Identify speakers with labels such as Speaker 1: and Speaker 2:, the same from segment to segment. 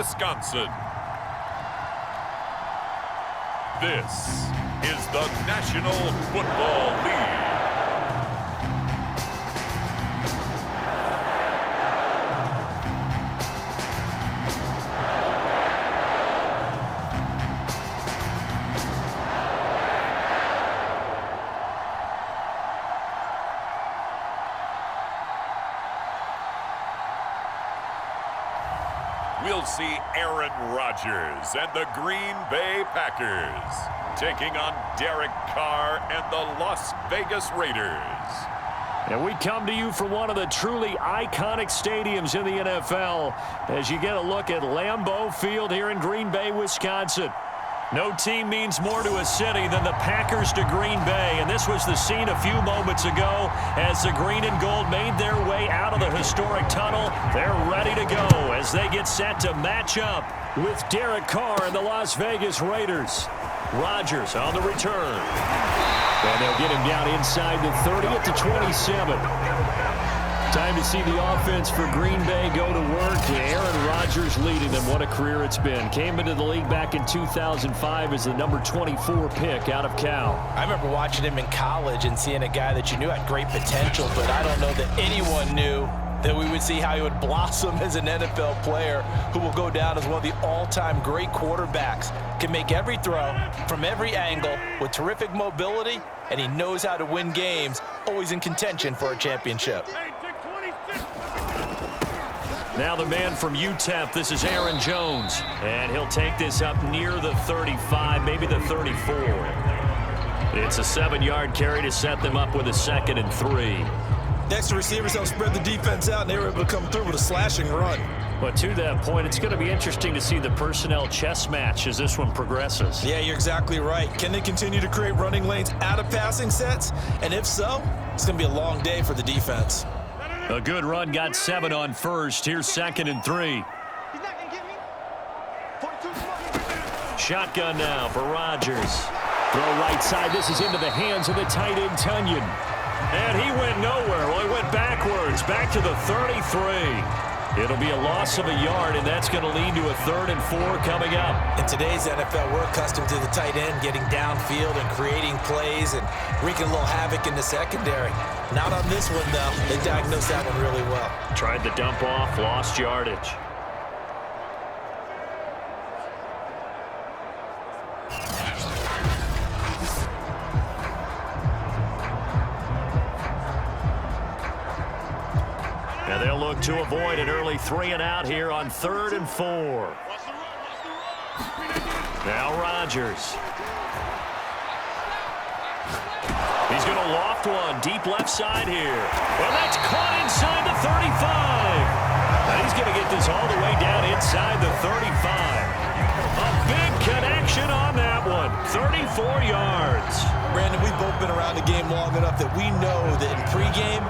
Speaker 1: Wisconsin. This is the National Football League. We'll see Aaron Rodgers and the Green Bay Packers taking on Derek Carr and the Las Vegas Raiders.
Speaker 2: And we come to you from one of the truly iconic stadiums in the NFL as you get a look at Lambeau Field here in Green Bay, Wisconsin. No team means more to a city than the Packers to Green Bay, and this was the scene a few moments ago as the green and gold made their way out of the historic tunnel. They're ready to go as they get set to match up with Derek Carr and the Las Vegas Raiders. Rodgers on the return. And they'll get him down inside the 30 at the 27. Time to see the offense for Green Bay go to work. Aaron Rodgers leading them. What a career it's been. Came into the league back in 2005 as the number 24 pick out of Cal.
Speaker 3: I remember watching him in college and seeing a guy that you knew had great potential, but I don't know that anyone knew that we would see how he would blossom as an NFL player who will go down as one of the all-time great quarterbacks. Can make every throw from every angle with terrific mobility, and he knows how to win games, always in contention for a championship.
Speaker 2: Now the man from UTEP, this is Aaron Jones. And he'll take this up near the 35, maybe the 34. It's a 7-yard carry to set them up with a 2nd and 3.
Speaker 4: Next to receivers help spread the defense out, and they were able to come through with a slashing run.
Speaker 2: But to that point, it's going to be interesting to see the personnel chess match as this one progresses.
Speaker 4: Yeah, you're exactly right. Can they continue to create running lanes out of passing sets? And if so, it's going to be a long day for the defense.
Speaker 2: A good run, got 7 on first. Here's 2nd and 3. Shotgun now for Rodgers. Throw right side. This is into the hands of the tight end, Tunyon. And he went nowhere. Well, he went backwards, back to the 33. It'll be a loss of a yard, and that's going to lead to a 3rd and 4 coming up.
Speaker 3: In today's NFL, we're accustomed to the tight end getting downfield and creating plays and wreaking a little havoc in the secondary. Not on this one, though. They diagnosed that one really well.
Speaker 2: Tried the dump off, lost yardage. And they'll look to avoid an early 3-and-out here on 3rd and 4. Now Rodgers. He's going to loft one deep left side here. Well, that's caught inside the 35. And he's going to get this all the way down inside the 35. A big connection on that one. 34 yards.
Speaker 4: Brandon, we've both been around the game long enough that we know that in pregame,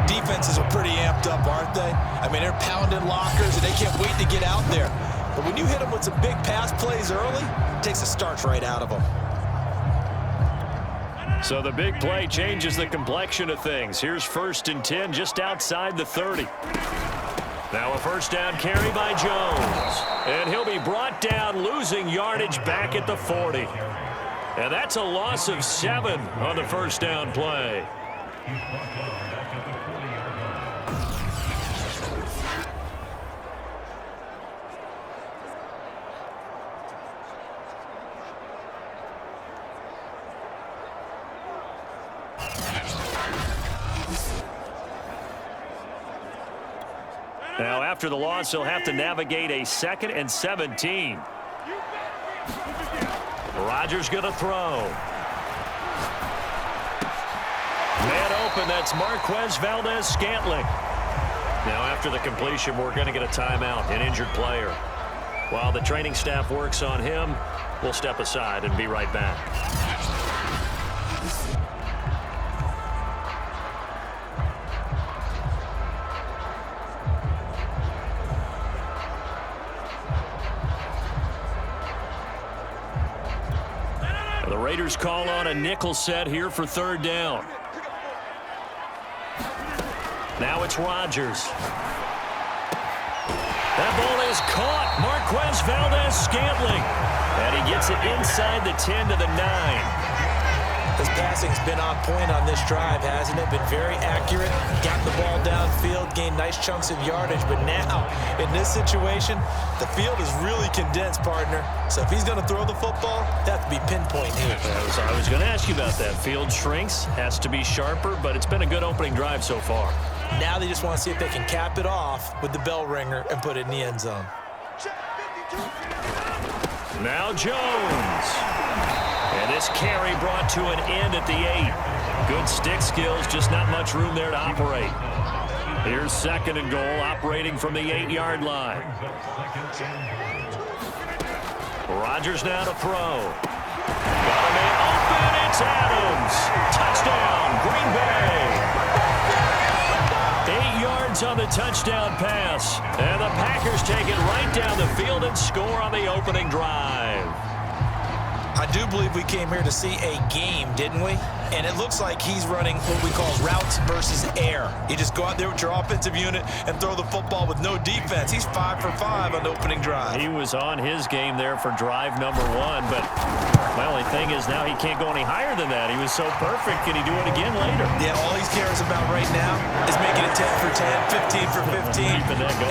Speaker 4: defenses are pretty amped up, aren't they? I mean, they're pounding lockers, and they can't wait to get out there. But when you hit them with some big pass plays early, it takes the starch right out of them.
Speaker 2: So the big play changes the complexion of things. Here's 1st and 10 just outside the 30. Now a 1st down carry by Jones. And he'll be brought down, losing yardage back at the 40. And that's a loss of 7 on the 1st down play. Now, after the loss, he'll have to navigate a 2nd and 17. Rodgers going to throw. Man open, that's Marquez Valdez-Scantling. Now, after the completion, we're going to get a timeout, an injured player. While the training staff works on him, we'll step aside and be right back. The Raiders call on a nickel set here for 3rd down. Now it's Rodgers. That ball is caught. Marquez Valdez-Scantling. And he gets it inside the 10 to the 9.
Speaker 3: His passing's been on point on this drive, hasn't it? Been very accurate, got the ball downfield, gained nice chunks of yardage. But now, in this situation, the field is really condensed, partner. So if he's going to throw the football, that has to be pinpoint here.
Speaker 2: I was going to ask you about that. Field shrinks, has to be sharper, but it's been a good opening drive so far.
Speaker 3: Now they just want to see if they can cap it off with the bell ringer and put it in the end zone.
Speaker 2: Now Jones. And this carry brought to an end at the 8. Good stick skills, just not much room there to operate. Here's 2nd and goal, operating from the 8-yard line. Rodgers now to throw. Got a man open, it's Adams. Touchdown, Green Bay. 8 yards on the touchdown pass. And the Packers take it right down the field and score on the opening drive.
Speaker 3: I do believe we came here to see a game, didn't we? And it looks like he's running what we call routes versus air. You just go out there with your offensive unit and throw the football with no defense. He's 5 for 5 on the opening drive.
Speaker 2: He was on his game there for drive number 1, but my only thing is now he can't go any higher than that. He was so perfect. Can he do it again later?
Speaker 3: Yeah, all he cares about right now is making it 10 for 10, 15 for 15,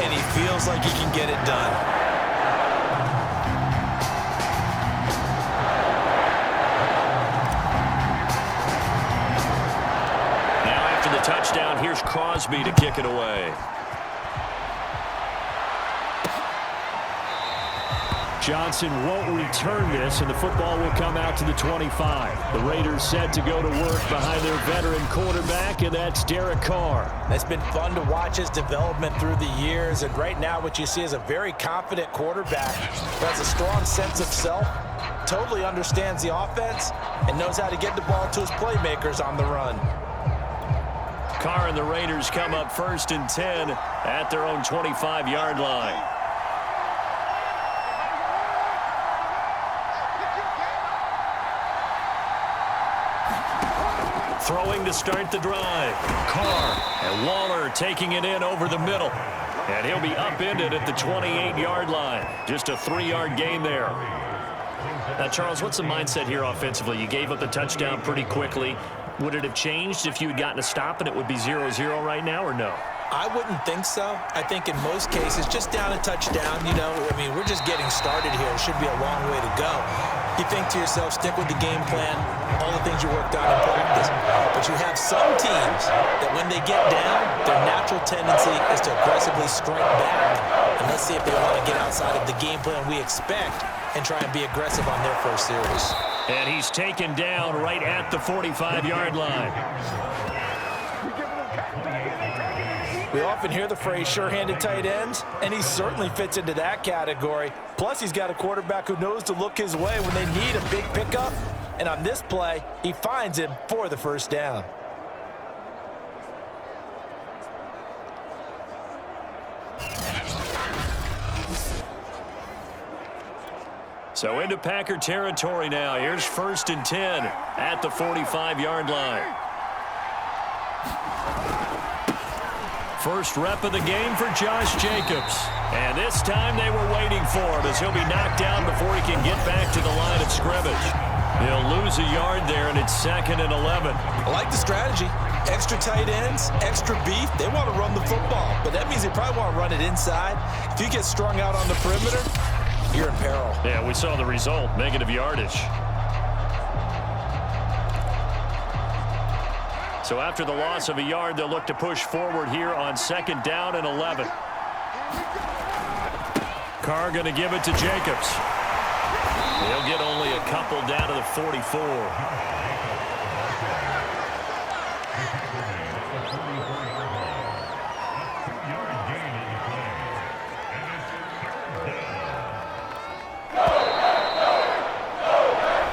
Speaker 3: and he feels like he can get it done.
Speaker 2: Touchdown, here's Crosby to kick it away. Johnson won't return this, and the football will come out to the 25. The Raiders set to go to work behind their veteran quarterback, and that's Derek Carr.
Speaker 3: It's been fun to watch his development through the years, and right now what you see is a very confident quarterback who has a strong sense of self, totally understands the offense, and knows how to get the ball to his playmakers on the run.
Speaker 2: Carr and the Raiders come up 1st and 10 at their own 25-yard line. Throwing to start the drive. Carr and Waller taking it in over the middle. And he'll be upended at the 28-yard line. Just a 3-yard gain there. Now, Charles, what's the mindset here offensively? You gave up the touchdown pretty quickly. Would it have changed if you had gotten a stop and it would be 0-0 right now, or no?
Speaker 3: I wouldn't think so. I think in most cases, just down a touchdown, we're just getting started here. It should be a long way to go. You think to yourself, stick with the game plan, all the things you worked on in practice. But you have some teams that when they get down, their natural tendency is to aggressively strike back. And let's see if they want to get outside of the game plan we expect and try and be aggressive on their first series.
Speaker 2: And he's taken down right at the 45-yard line.
Speaker 3: We often hear the phrase sure-handed tight ends, and he certainly fits into that category. Plus, he's got a quarterback who knows to look his way when they need a big pickup. And on this play, he finds him for the first down.
Speaker 2: So into Packer territory now. Here's 1st and 10 at the 45-yard line. First rep of the game for Josh Jacobs. And this time they were waiting for him as he'll be knocked down before he can get back to the line of scrimmage. He'll lose a yard there, and it's 2nd and 11.
Speaker 3: I like the strategy. Extra tight ends, extra beef. They want to run the football, but that means they probably want to run it inside. If you get strung out on the perimeter, you're in peril.
Speaker 2: Yeah, we saw the result, negative yardage. So after the loss of a yard, they'll look to push forward here on 2nd down and 11. Carr going to give it to Jacobs. He'll get only a couple down to the 44.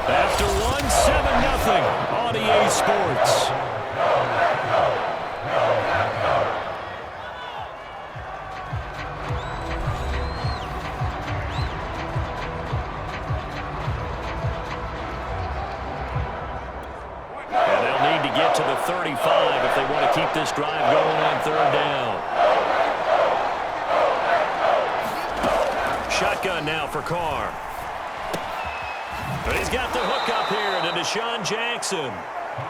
Speaker 2: After 1-7-0 on EA Sports. And they'll need to get to the 35 if they want to keep this drive going on 3rd down. shotgun now for Carr. But he's got the hook up here to Deshaun Jackson.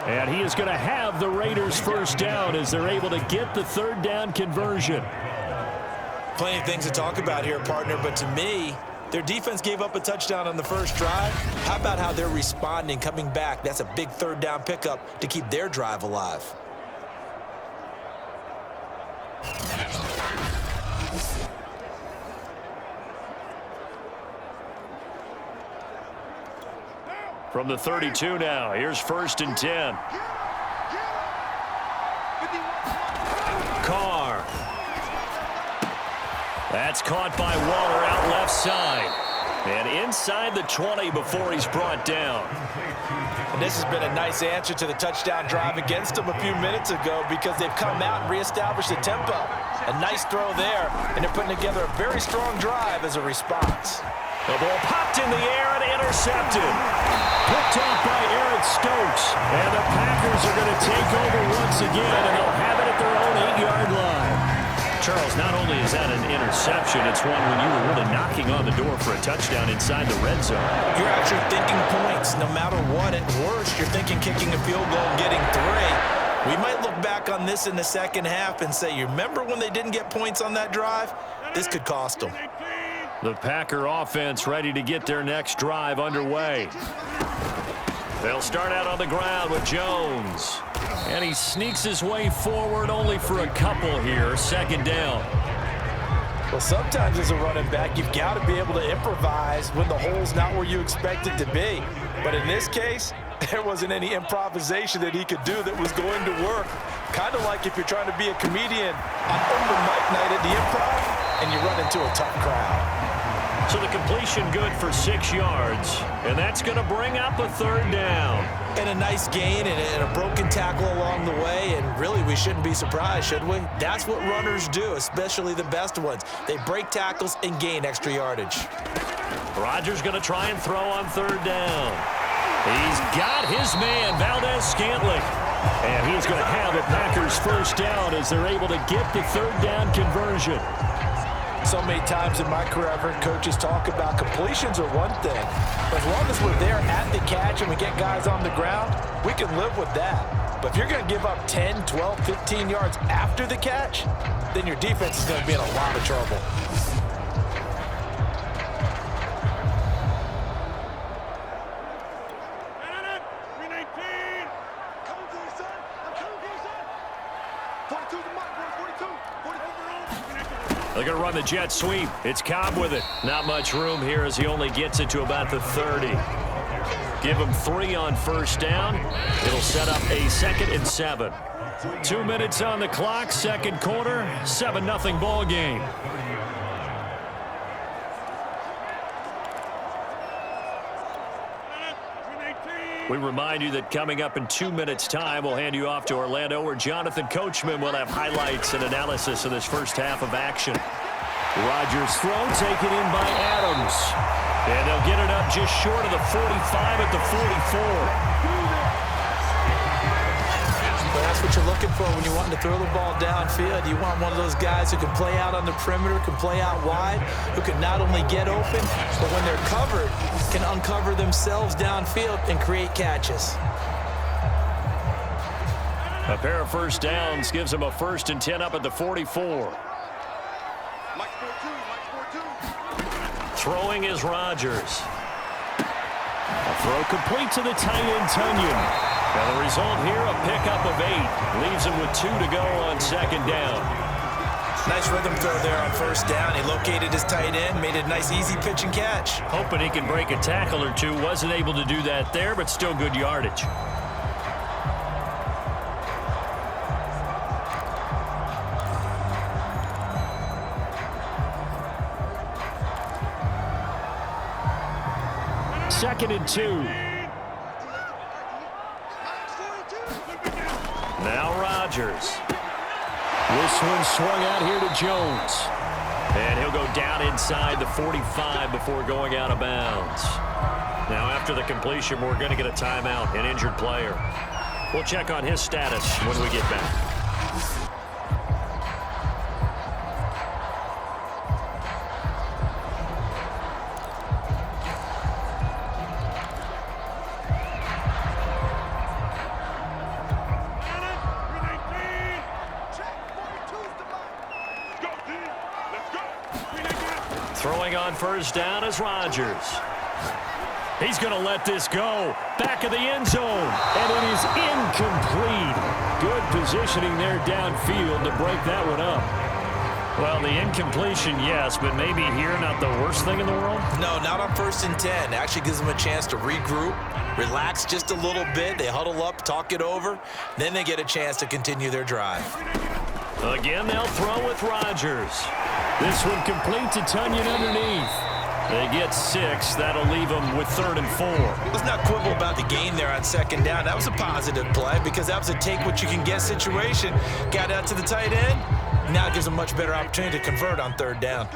Speaker 2: And he is going to have the Raiders first down as they're able to get the third down conversion.
Speaker 4: Plenty of things to talk about here, partner, but to me, their defense gave up a touchdown on the first drive. How about how they're responding, coming back? That's a big third down pickup to keep their drive alive.
Speaker 2: From the 32 now, here's 1st and 10. Carr. That's caught by Waller out left side. And inside the 20 before he's brought down.
Speaker 3: And this has been a nice answer to the touchdown drive against them a few minutes ago because they've come out and reestablished the tempo. A nice throw there, and they're putting together a very strong drive as a response.
Speaker 2: The ball popped in the air and intercepted. Picked off by Eric Stokes. And the Packers are going to take over once again, and they'll have it at their own 8-yard line. Charles, not only is that an interception, it's one when you were really knocking on the door for a touchdown inside the red zone.
Speaker 4: You're actually thinking points. No matter what, at worst, you're thinking kicking a field goal and getting 3. We might look back on this in the second half and say, you remember when they didn't get points on that drive? This could cost them.
Speaker 2: The Packer offense ready to get their next drive underway. They'll start out on the ground with Jones. And he sneaks his way forward only for a couple here. 2nd down.
Speaker 3: Well, sometimes as a running back, you've got to be able to improvise when the hole's not where you expect it to be. But in this case, there wasn't any improvisation that he could do that was going to work. Kind of like if you're trying to be a comedian on open mic night at the Improv and you run into a tough crowd.
Speaker 2: So the completion good for 6 yards. And that's going to bring up a 3rd down.
Speaker 4: And a nice gain and a broken tackle along the way. And really, we shouldn't be surprised, should we? That's what runners do, especially the best ones. They break tackles and gain extra yardage.
Speaker 2: Rodgers going to try and throw on 3rd down. He's got his man, Valdez-Scantling. And he's going to have a Packers first down as they're able to get the 3rd down conversion.
Speaker 3: So many times in my career, I've heard coaches talk about completions are one thing. But as long as we're there at the catch and we get guys on the ground, we can live with that. But if you're going to give up 10, 12, 15 yards after the catch, then your defense is going to be in a lot of trouble.
Speaker 2: They're going to run the jet sweep. It's Cobb with it. Not much room here as he only gets it to about the 30. Give him 3 on 1st down. It'll set up a 2nd and 7. 2 minutes on the clock, 2nd quarter, 7-0 ball game. We remind you that coming up in 2 minutes' time, we'll hand you off to Orlando, where Jonathan Coachman will have highlights and analysis of this first half of action. Rodgers' throw taken in by Adams. And they'll get it up just short of the 45 at the 44.
Speaker 4: Well, that's what you're looking for when you're wanting to throw the ball downfield. You want one of those guys who can play out on the perimeter, can play out wide, who can not only get open, but when they're covered, can uncover themselves downfield and create catches.
Speaker 2: A pair of first downs gives them a 1st and 10 up at the 44. Throwing is Rodgers. A throw complete to the tight end, Tunyon. And the result here, a pickup of 8. Leaves him with 2 to go on 2nd down.
Speaker 4: Nice rhythm throw there on 1st down. He located his tight end, made a nice easy pitch and catch.
Speaker 2: Hoping he can break a tackle or 2. Wasn't able to do that there, but still good yardage. Second and 2. Now Rodgers. This one swung out here to Jones. And he'll go down inside the 45 before going out of bounds. Now after the completion, we're going to get a timeout, an injured player. We'll check on his status when we get back. Throwing on first down is Rodgers. He's going to let this go. Back of the end zone. And it is incomplete. Good positioning there downfield to break that one up. Well, the incompletion, yes, but maybe here not the worst thing in the world?
Speaker 4: No, not on 1st and 10. Actually gives them a chance to regroup, relax just a little bit. They huddle up, talk it over. Then they get a chance to continue their drive.
Speaker 2: Again, they'll throw with Rodgers. This one complete to Tunyon underneath. They get 6. That'll leave them with 3rd and 4.
Speaker 4: Let's not quibble about the gain there on 2nd down. That was a positive play because that was a take-what-you-can-get situation. Got out to the tight end. Now it gives them a much better opportunity to convert on 3rd down.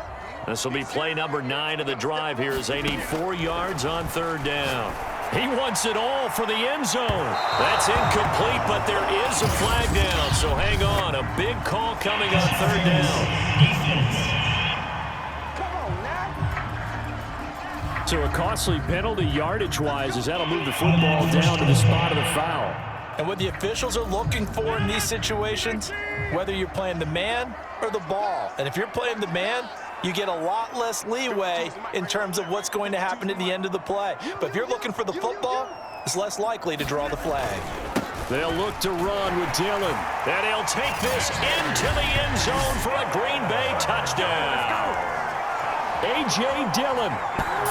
Speaker 2: This will be play number 9 of the drive here as they need 4 yards on 3rd down. He wants it all for the end zone. That's incomplete, but there is a flag down, so hang on. A big call coming on 3rd down. So a costly penalty yardage-wise as that'll move the football down to the spot of the foul.
Speaker 3: And what the officials are looking for in these situations, whether you're playing the man or the ball. And if you're playing the man, you get a lot less leeway in terms of what's going to happen at the end of the play. But if you're looking for the football, it's less likely to draw the flag.
Speaker 2: They'll look to run with Dillon. And he'll take this into the end zone for a Green Bay touchdown. A.J. Dillon.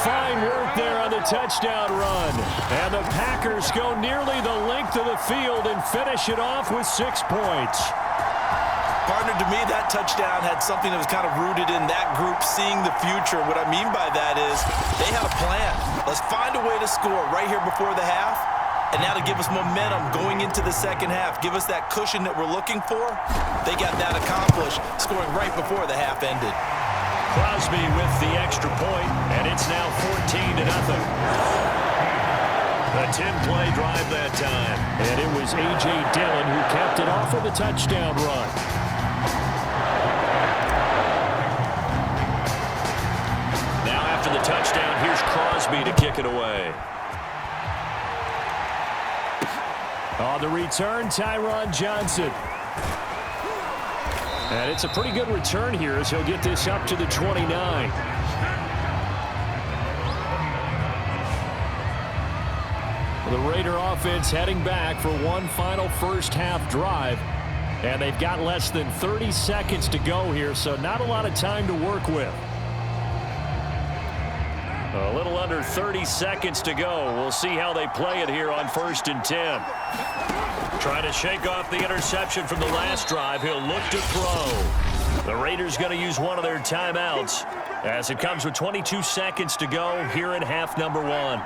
Speaker 2: Fine work there on the touchdown run. And the Packers go nearly the length of the field and finish it off with 6 points.
Speaker 4: Partner, to me, that touchdown had something that was kind of rooted in that group seeing the future. What I mean by that is they had a plan. Let's find a way to score right here before the half. And now to give us momentum going into the second half, give us that cushion that we're looking for. They got that accomplished, scoring right before the half ended.
Speaker 2: Crosby with the extra point, and it's now 14-0. A 10-play drive that time, and it was A.J. Dillon who capped it off with a touchdown run. Now after the touchdown, here's Crosby to kick it away. On the return, Tyron Johnson. And it's a pretty good return here as he'll get this up to the 29. The Raider offense heading back for one final first half drive. And they've got less than 30 seconds to go here, so not a lot of time to work with. A little under 30 seconds to go. We'll see how they play it here on 1st and 10. Trying to shake off the interception from the last drive. He'll look to throw. The Raiders going to use one of their timeouts as it comes with 22 seconds to go here in half number 1.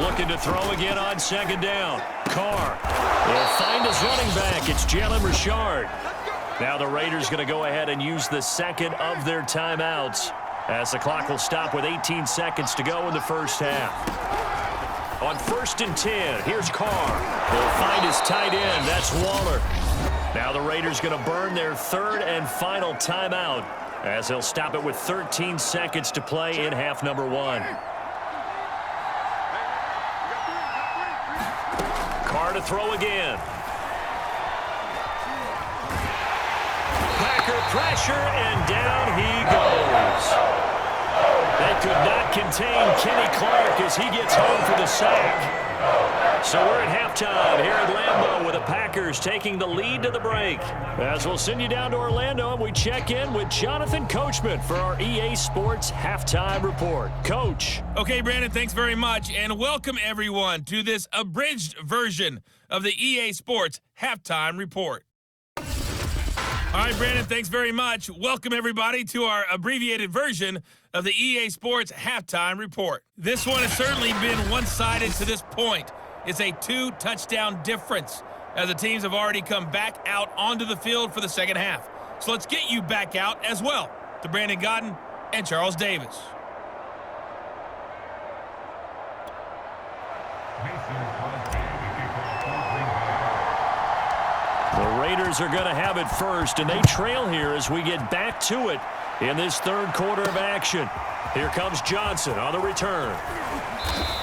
Speaker 2: Looking to throw again on 2nd down. Carr will find his running back. It's Jalen Richard. Now the Raiders going to go ahead and use the second of their timeouts as the clock will stop with 18 seconds to go in the first half. On 1st and 10, here's Carr. He'll find his tight end. That's Waller. Now the Raiders going to burn their 3rd and final timeout as they'll stop it with 13 seconds to play in half number 1. Carr to throw again. Packer pressure, and down he goes. They could not contain Kenny Clark as he gets home for the sack. So we're at halftime here at Lambeau with the Packers taking the lead to the break. As we'll send you down to Orlando and we check in with Jonathan Coachman for our EA Sports Halftime Report. Coach.
Speaker 5: Okay, Brandon, thanks very much, and welcome everyone to this abridged version of the EA Sports Halftime Report. All right, Brandon, thanks very much. Welcome, everybody, to our abbreviated version of the EA Sports Halftime Report. This one has certainly been one-sided to this point. It's a 2-touchdown difference as the teams have already come back out onto the field for the second half. So let's get you back out as well to Brandon Godden and Charles Davis.
Speaker 2: The Raiders are going to have it first, and they trail here as we get back to it in this 3rd quarter of action. Here comes Johnson on the return.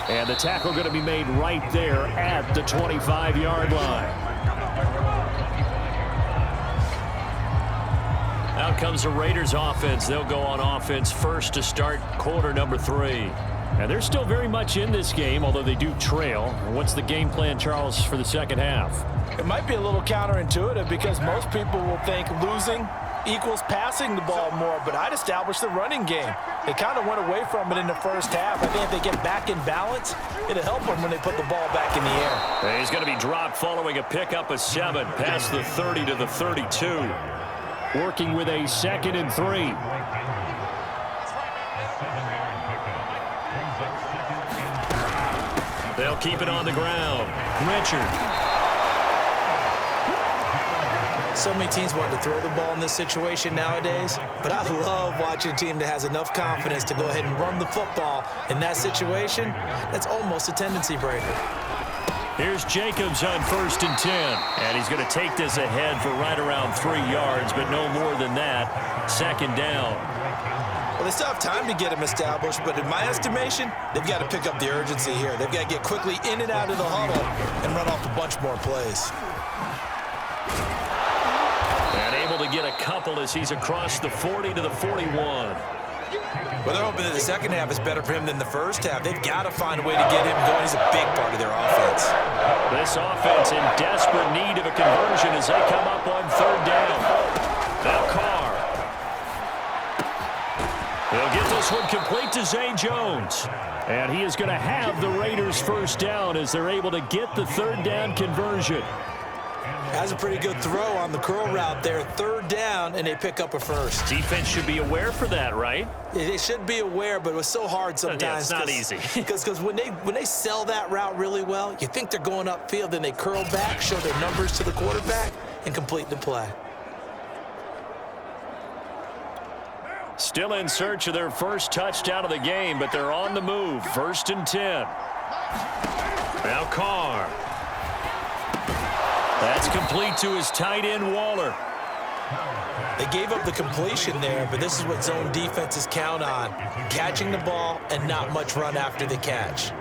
Speaker 2: And the tackle going to be made right there at the 25-yard line. Now comes the Raiders offense. They'll go on offense first to start quarter number 3. And they're still very much in this game, although they do trail. What's the game plan, Charles, for the second half?
Speaker 3: It might be a little counterintuitive because most people will think losing equals passing the ball more, but I'd establish the running game. They kind of went away from it in the first half. I think if they get back in balance, it'll help them when they put the ball back in the air.
Speaker 2: He's going to be dropped following a pickup of 7 past the 30 to the 32. Working with a 2nd and 3. They'll keep it on the ground. Richard.
Speaker 4: So many teams want to throw the ball in this situation nowadays, but I love watching a team that has enough confidence to go ahead and run the football in that situation. That's almost a tendency breaker.
Speaker 2: Here's Jacobs on 1st and 10. And he's going to take this ahead for right around 3 yards, but no more than that. 2nd down.
Speaker 4: Well, they still have time to get him established, but in my estimation, they've got to pick up the urgency here. They've got to get quickly in and out of the huddle and run off a bunch more plays.
Speaker 2: And able to get a couple as he's across the 40 to the 41.
Speaker 4: Well, they're hoping that the second half is better for him than the first half. They've got to find a way to get him going. He's a big part of their offense.
Speaker 2: This offense in desperate need of a conversion as they come up on 3rd down. Now Carr. They'll get this one complete to Zay Jones. And he is going to have the Raiders' 1st down as they're able to get the 3rd down conversion.
Speaker 4: Has a pretty good throw on the curl route there. 3rd down, and they pick up a 1st.
Speaker 2: Defense should be aware for that, right?
Speaker 4: They should be aware, but it was so hard sometimes.
Speaker 2: Yeah, it's not easy.
Speaker 4: Because when they sell that route really well, you think they're going upfield, then they curl back, show their numbers to the quarterback, and complete the play.
Speaker 2: Still in search of their first touchdown of the game, but they're on the move. 1st and 10. Now Carr. That's complete to his tight end, Waller.
Speaker 4: They gave up the completion there, but this is what zone defenses count on. Catching the ball and not much run after the catch.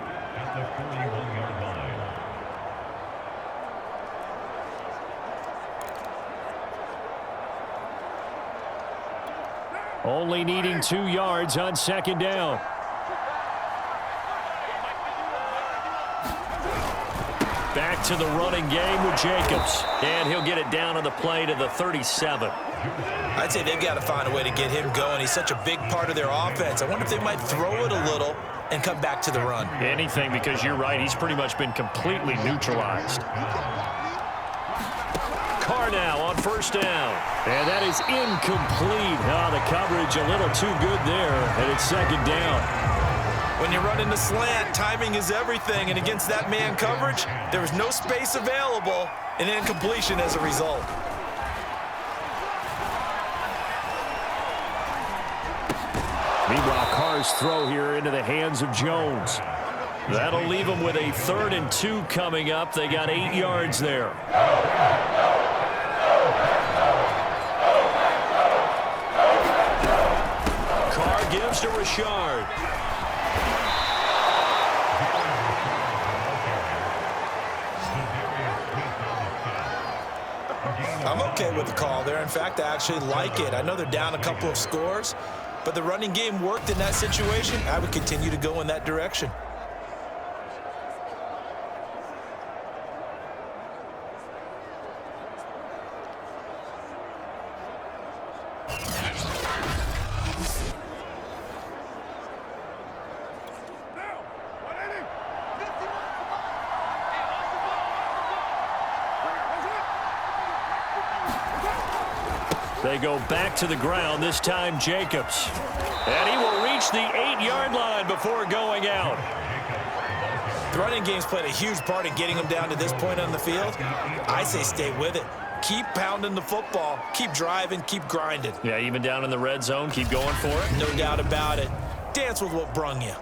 Speaker 2: Only needing 2 yards on 2nd down. Back to the running game with Jacobs. And he'll get it down on the play to the 37.
Speaker 4: I'd say they've got to find a way to get him going. He's such a big part of their offense. I wonder if they might throw it a little and come back to the run.
Speaker 2: Anything, because you're right. He's pretty much been completely neutralized. Carr now on 1st down. And that is incomplete. The coverage a little too good there. And it's 2nd down.
Speaker 4: When you're running the slant, timing is everything. And against that man coverage, there was no space available and incompletion as a result.
Speaker 2: Meanwhile, Carr's throw here into the hands of Jones. That'll leave them with a 3rd and 2 coming up. They got 8 yards there. Carr gives to Richard.
Speaker 4: I'm okay with the call there. In fact, I actually like it. I know they're down a couple of scores, but the running game worked in that situation. I would continue to go in that direction.
Speaker 2: They go back to the ground, this time Jacobs. And he will reach the 8-yard line before going out.
Speaker 4: The running game's played a huge part in getting them down to this point on the field. I say stay with it. Keep pounding the football. Keep driving. Keep grinding.
Speaker 2: Yeah, even down in the red zone, keep going for it.
Speaker 4: No doubt about it. Dance with what brung you.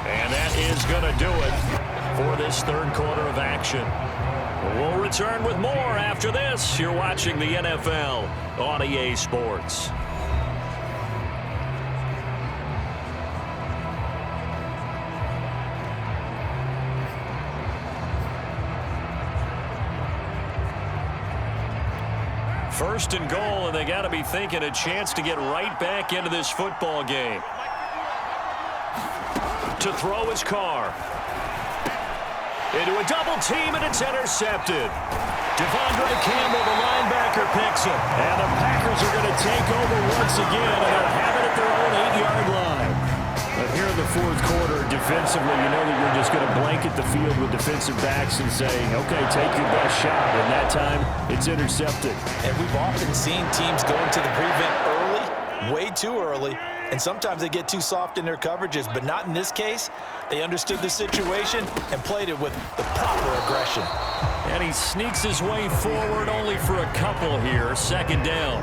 Speaker 2: And that is going to do it for this 3rd quarter of action. We'll return with more after this. You're watching the NFL on EA Sports. First and goal, and they got to be thinking a chance to get right back into this football game. To throw his Carr. Into a double team, and it's intercepted. Devondre Campbell, the linebacker, picks him. And the Packers are going to take over once again, and they'll have it at their own 8-yard line. But here in the fourth quarter, defensively, you know that you're just going to blanket the field with defensive backs and say, okay, take your best shot. And that time, it's intercepted.
Speaker 3: And we've often seen teams go into the prevent early, way too early, and sometimes they get too soft in their coverages, but not in this case. They understood the situation and played it with the proper aggression.
Speaker 2: And he sneaks his way forward only for a couple here. Second down.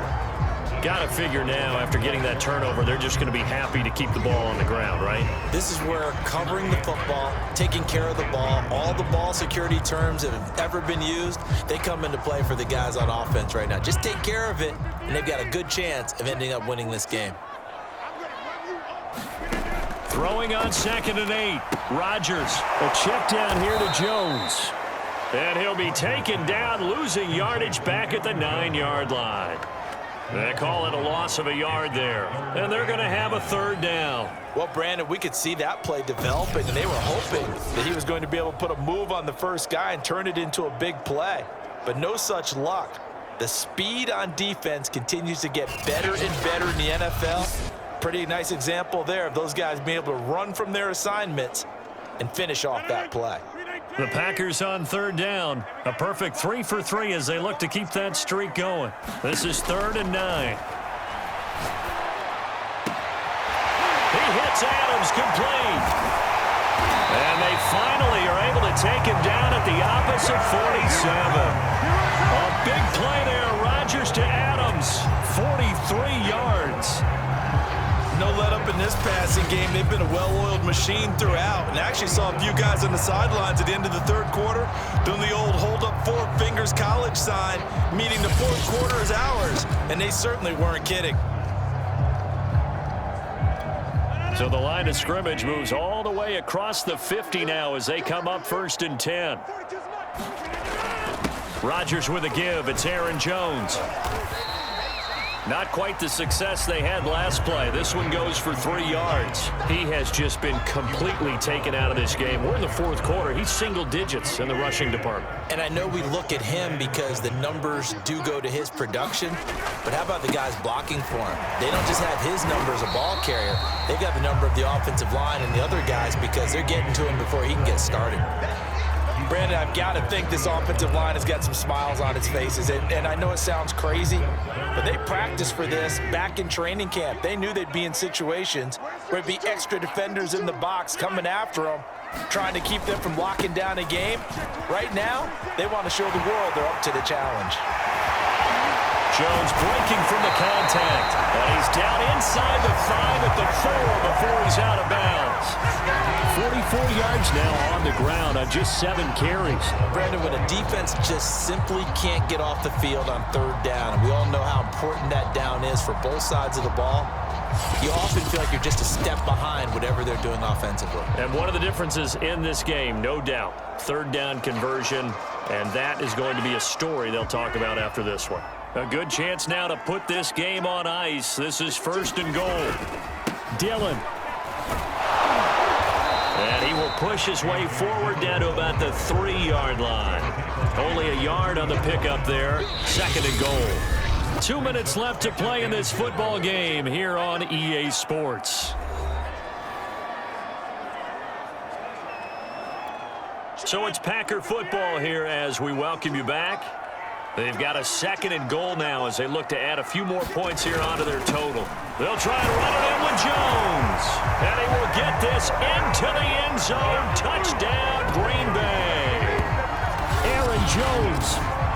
Speaker 2: Got to figure now, after getting that turnover, they're just going to be happy to keep the ball on the ground, right?
Speaker 3: This is where covering the football, taking care of the ball, all the ball security terms that have ever been used, they come into play for the guys on offense right now. Just take care of it, and they've got a good chance of ending up winning this game.
Speaker 2: Throwing on 2nd and 8. Rodgers. A check down here to Jones. And he'll be taken down, losing yardage back at the 9-yard line. They call it a loss of a yard there. And they're going to have a third down.
Speaker 3: Well, Brandon, we could see that play developing, and they were hoping that he was going to be able to put a move on the first guy and turn it into a big play. But no such luck. The speed on defense continues to get better and better in the NFL. Pretty nice example there of those guys being able to run from their assignments and finish off that play.
Speaker 2: The Packers on third down. A perfect 3 for 3 as they look to keep that streak going. This is 3rd and 9. He hits Adams complete. And they finally are able to take him down at the opposite 47. A big play there. Rodgers to Adams. 43 yards.
Speaker 4: No let up in this passing game. They've been a well-oiled machine throughout. And actually saw a few guys on the sidelines at the end of the third quarter doing the old hold up 4 fingers college sign, meaning the fourth quarter is ours. And they certainly weren't kidding.
Speaker 2: So the line of scrimmage moves all the way across the 50 now as they come up 1st and 10. Rodgers with a give. It's Aaron Jones. Not quite the success they had last play. This one goes for 3 yards. He has just been completely taken out of this game. We're in the fourth quarter. He's single digits in the rushing department.
Speaker 3: And I know we look at him because the numbers do go to his production, but how about the guys blocking for him? They don't just have his number as a ball carrier. They've got the number of the offensive line and the other guys because they're getting to him before he can get started. Brandon, I've got to think this offensive line has got some smiles on its faces. And I know it sounds crazy, but they practiced for this back in training camp. They knew they'd be in situations where it'd be extra defenders in the box coming after them, trying to keep them from locking down a game. Right now, they want to show the world they're up to the challenge.
Speaker 2: Jones breaking from the contact. And he's down inside the 5 at the 4 before he's out of bounds. 44 yards now on the ground on just 7 carries.
Speaker 3: Brandon, when a defense just simply can't get off the field on third down, and we all know how important that down is for both sides of the ball, you often feel like you're just a step behind whatever they're doing offensively.
Speaker 2: And one of the differences in this game, no doubt, third down conversion, and that is going to be a story they'll talk about after this one. A good chance now to put this game on ice. This is 1st and goal. Dillon. And he will push his way forward down to about the 3-yard line. Only a yard on the pickup there. 2nd and goal. 2 minutes left to play in this football game here on EA Sports. So it's Packer football here as we welcome you back. They've got a 2nd and goal now as they look to add a few more points here onto their total. They'll try and run it in with Jones. And he will get this into the end zone. Touchdown, Green Bay. Aaron Jones,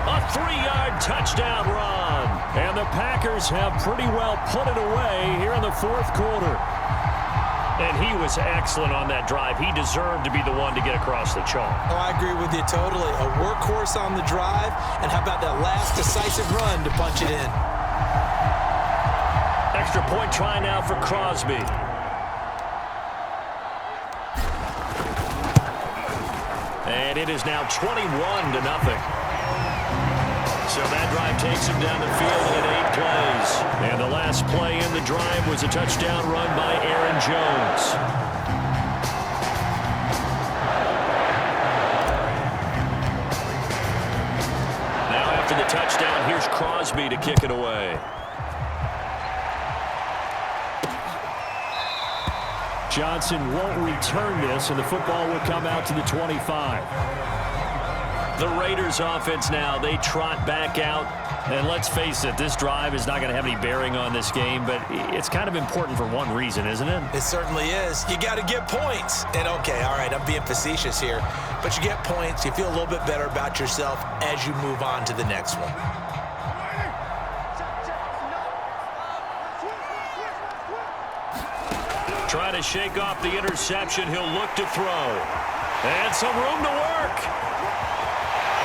Speaker 2: a 3-yard touchdown run. And the Packers have pretty well put it away here in the fourth quarter. And he was excellent on that drive. He deserved to be the one to get across the chalk.
Speaker 3: Oh, I agree with you totally. A workhorse on the drive, and how about that last decisive run to punch it in?
Speaker 2: Extra point try now for Crosby. And it is now 21-0. So that drive takes him down the field in 8 plays. And the last play in the drive was a touchdown run by Aaron Jones. Now after the touchdown, here's Crosby to kick it away. Johnson won't return this, and the football will come out to the 25. The Raiders offense now, they trot back out. And let's face it, this drive is not going to have any bearing on this game, but it's kind of important for one reason, isn't it?
Speaker 3: It certainly is. You got to get points. And okay, all right, I'm being facetious here, but you get points, you feel a little bit better about yourself as you move on to the next one.
Speaker 2: Try to shake off the interception. He'll look to throw. And some room to work.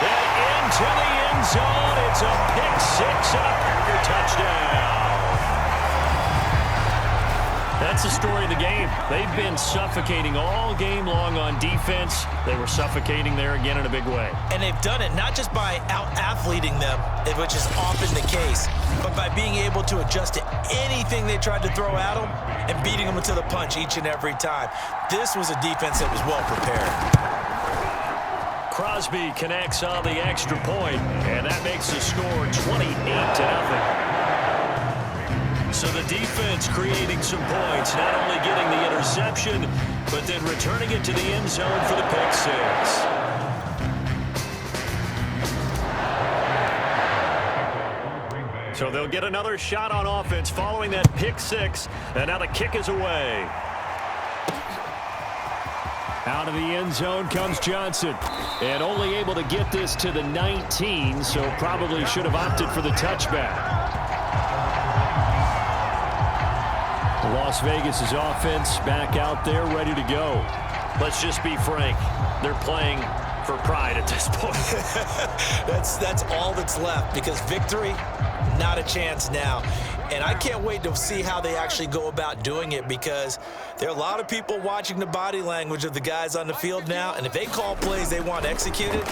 Speaker 2: And into the end zone. It's a pick-6 and a Packer touchdown. That's the story of the game. They've been suffocating all game long on defense. They were suffocating there again in a big way.
Speaker 3: And they've done it not just by out-athleting them, which is often the case, but by being able to adjust to anything they tried to throw at them and beating them to the punch each and every time. This was a defense that was well prepared.
Speaker 2: Crosby connects on the extra point, and that makes the score 28-0. So the defense creating some points, not only getting the interception, but then returning it to the end zone for the pick-6. So they'll get another shot on offense following that pick-6, and now the kick is away. Out of the end zone comes Johnson, and only able to get this to the 19, so probably should have opted for the touchback. Las Vegas' offense back out there ready to go. Let's just be frank. They're playing for pride at this point.
Speaker 3: That's all that's left, because victory, not a chance now. And I can't wait to see how they actually go about doing it, because there are a lot of people watching the body language of the guys on the field now, and if they call plays they want executed,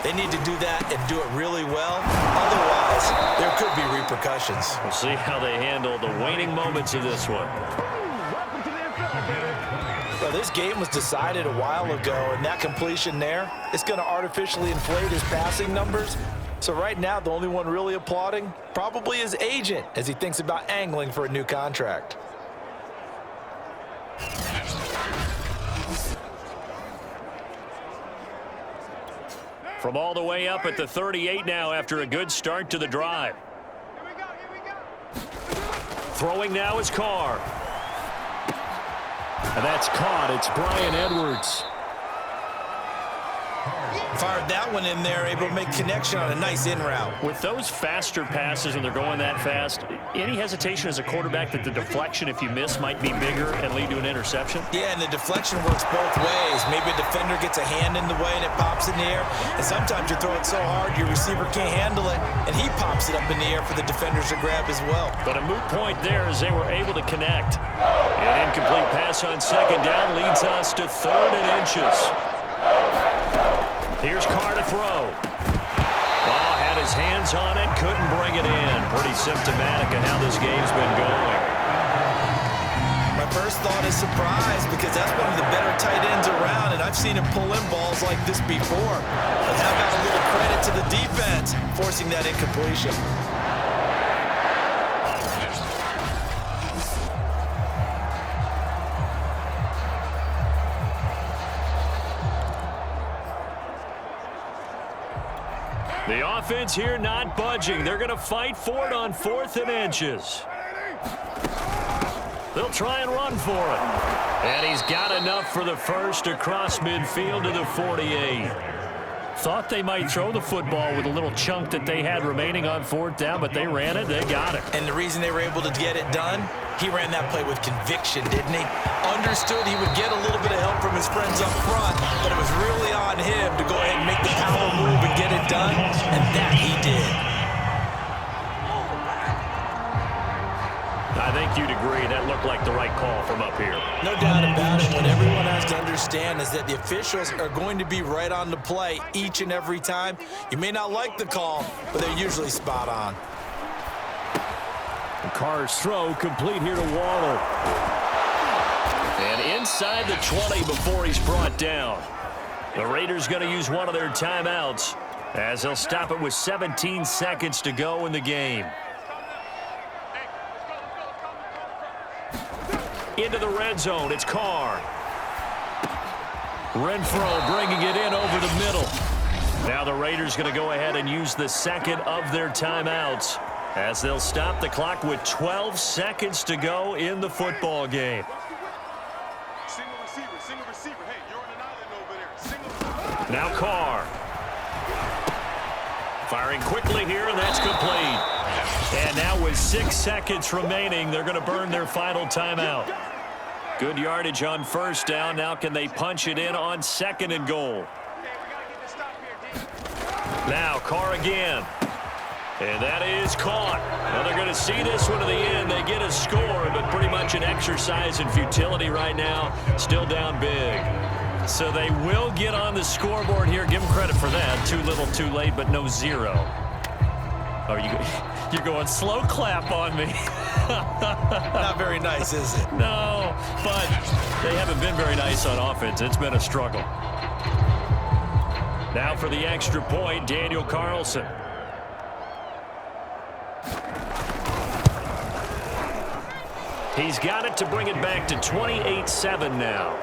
Speaker 3: they need to do that and do it really well. Otherwise, there could be repercussions.
Speaker 2: We'll see how they handle the waning moments of this one.
Speaker 3: Well, this game was decided a while ago, and that completion there, it's going to artificially inflate his passing numbers. So right now, the only one really applauding probably his agent as he thinks about angling for a new contract.
Speaker 2: From all the way up at the 38 now after a good start to the drive. Throwing now is Carr. And that's caught. It's Bryan Edwards.
Speaker 3: Fired that one in there, able to make connection on a nice in route.
Speaker 2: With those faster passes, and they're going that fast, any hesitation as a quarterback that the deflection, if you miss, might be bigger and lead to an interception?
Speaker 3: Yeah, and the deflection works both ways. Maybe a defender gets a hand in the way and it pops in the air, and sometimes you throw it so hard your receiver can't handle it, and he pops it up in the air for the defenders to grab as well.
Speaker 2: But a moot point there as they were able to connect. An incomplete pass on second down leads us to 3rd and inches. Here's Carr to throw. Ball had his hands on it, couldn't bring it in. Pretty symptomatic of how this game's been going.
Speaker 3: My first thought is surprise, because that's one of the better tight ends around, and I've seen him pull in balls like this before. But how about a little credit to the defense forcing that incompletion?
Speaker 2: The offense here not budging. They're going to fight for it on 4th and inches. They'll try and run for it. And he's got enough for the first across midfield to the 48. Thought they might throw the football with a little chunk that they had remaining on 4th down, but they ran it. They got it.
Speaker 3: And the reason they were able to get it done, he ran that play with conviction, didn't he? Understood he would get a little bit of help from his friends up front, but it was really on him to go ahead and make the power move and get it done, and that he did.
Speaker 2: I think you'd agree that looked like the right call from up here.
Speaker 3: No doubt about it. What everyone has to understand is that the officials are going to be right on the play each and every time. You may not like the call, but they're usually spot on.
Speaker 2: Carr's throw complete here to Waller. And inside the 20 before he's brought down. The Raiders going to use one of their timeouts as they'll stop it with 17 seconds to go in the game. Into the red zone, it's Carr. Renfro bringing it in over the middle. Now the Raiders going to go ahead and use the second of their timeouts as they'll stop the clock with 12 seconds to go in the football game.
Speaker 6: Single receiver. Hey, you're on an island over there.
Speaker 2: Now Carr. Firing quickly here, and that's complete. And now with 6 seconds remaining, they're going to burn their final timeout. Good yardage on 1st down. Now can they punch it in on 2nd and goal? Now Carr again. And that is caught. Well, they're going to see this one to the end. They get a score, but pretty much an exercise in futility right now. Still down big. So they will get on the scoreboard here. Give them credit for that. Too little, too late, but no 0. Oh, you're going slow clap on me.
Speaker 3: Not very nice, is it?
Speaker 2: No, but they haven't been very nice on offense. It's been a struggle. Now for the extra point, Daniel Carlson. He's got it to bring it back to 28-7 now.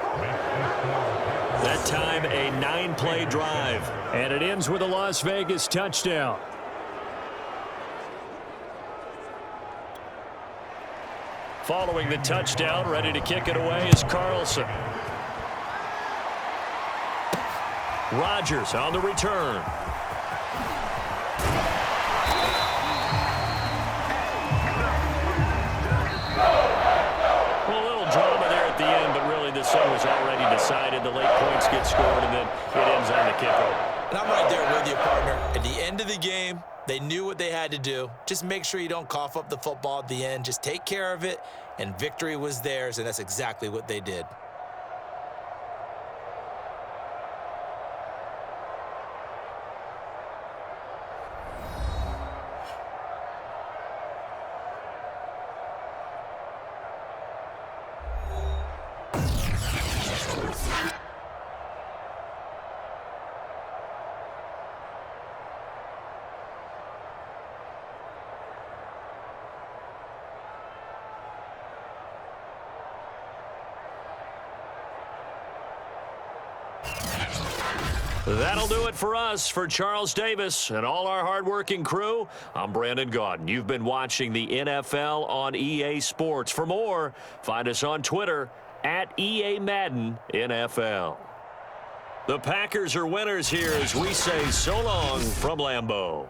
Speaker 2: That time a 9-play drive. And it ends with a Las Vegas touchdown. Following the touchdown, ready to kick it away is Carlson. Rodgers on the return. Well, a little drama there at the end, but really this one was already decided. The late points get scored, and then it ends on the kickoff.
Speaker 3: And I'm right there with you, partner. At the end of the game, they knew what they had to do. Just make sure you don't cough up the football at the end. Just take care of it, and victory was theirs, and that's exactly what they did.
Speaker 2: That'll do it for us. For Charles Davis and all our hardworking crew, I'm Brandon Gaudin. You've been watching the NFL on EA Sports. For more, find us on Twitter at EA Madden NFL. The Packers are winners here as we say so long from Lambeau.